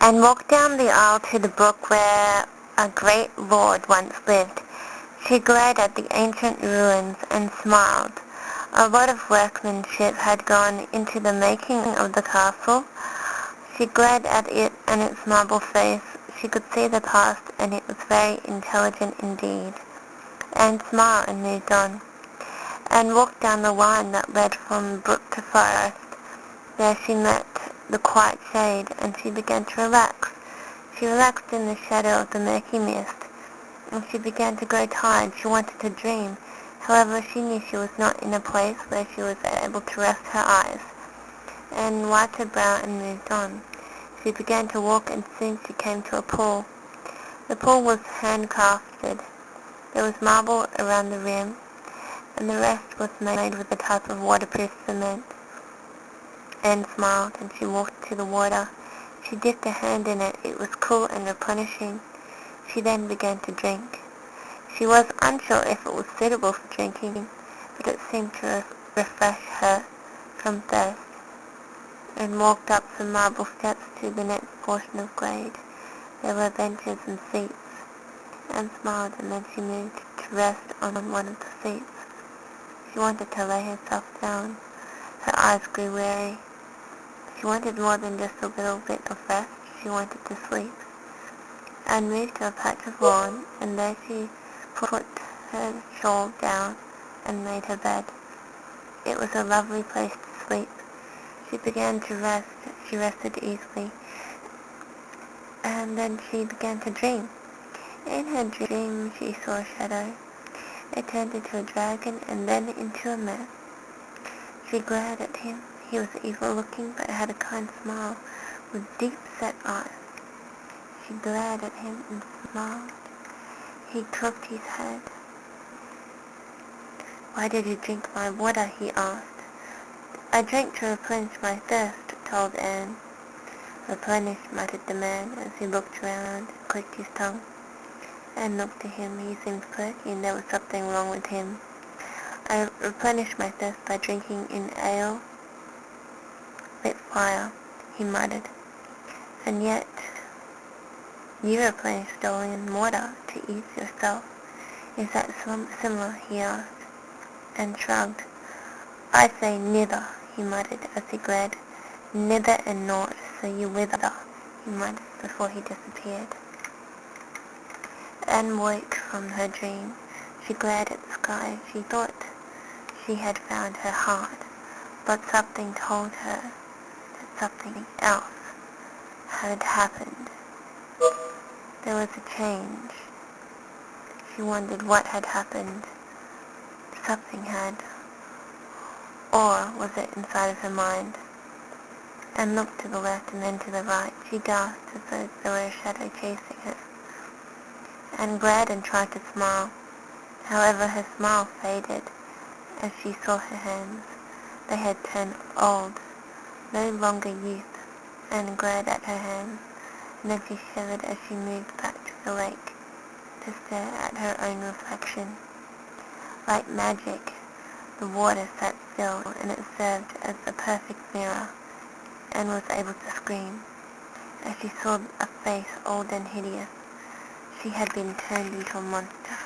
and walked down the aisle to the brook where a great lord once lived. She glared at the ancient ruins and smiled. A lot of workmanship had gone into the making of the castle. She glared at it and its marble face. She could see the past, and it was very intelligent indeed. Anne smiled and moved on, and walked down the line that led from brook to forest. There she met the quiet shade, and she began to relax. She relaxed in the shadow of the murky mist, and she began to grow tired. She wanted to dream. However, she knew she was not in a place where she was able to rest her eyes, and wiped her brow and moved on. She began to walk, and soon she came to a pool. The pool was handcrafted. There was marble around the rim, and the rest was made with a type of waterproof cement. Anne smiled, and she walked to the water. She dipped her hand in it. It was cool and replenishing. She then began to drink. She was unsure if it was suitable for drinking, but it seemed to refresh her from thirst, and walked up some marble steps to the next portion of glade. There were benches and seats. Anne smiled, and then she moved to rest on one of the seats. She wanted to lay herself down. Her eyes grew weary. She wanted more than just a little bit of rest. She wanted to sleep. Anne moved to a patch of lawn, and there she put her shawl down and made her bed. It was a lovely place to sleep. She began to rest. She rested easily, and then she began to dream. In her dream she saw a shadow. It turned into a dragon and then into a man. She glared at him. He was evil-looking, but had a kind smile with deep-set eyes. She glared at him and smiled. He crooked his head. "Why did you drink my water?" he asked. "I drank to replenish my thirst," told Anne. "Replenish," muttered the man as he looked around and clicked his tongue. Anne looked at him. He seemed quirky, and there was something wrong with him. "I replenish my thirst by drinking in ale lit fire," he muttered. "And yet you replenish stolen water to ease yourself. Is that similar?" he asked, and shrugged. "I say neither," he muttered as he glared. "Neither and naught, so you wither," he muttered before he disappeared. Anne woke from her dream. She glared at the sky. She thought she had found her heart, but something told her that something else had happened. There was a change. She wondered what had happened. Something had. Or was it inside of her mind? Anne looked to the left and then to the right. She gasped as though there were a shadow chasing her. Anne glared and tried to smile. However, her smile faded as she saw her hands. They had turned old, no longer youth. Anne glared at her hands, and then she shivered as she moved back to the lake to stare at her own reflection. Like magic, the water sat still, and it served as a perfect mirror. Anne was able to scream as she saw a face old and hideous. She had been turned into a monster.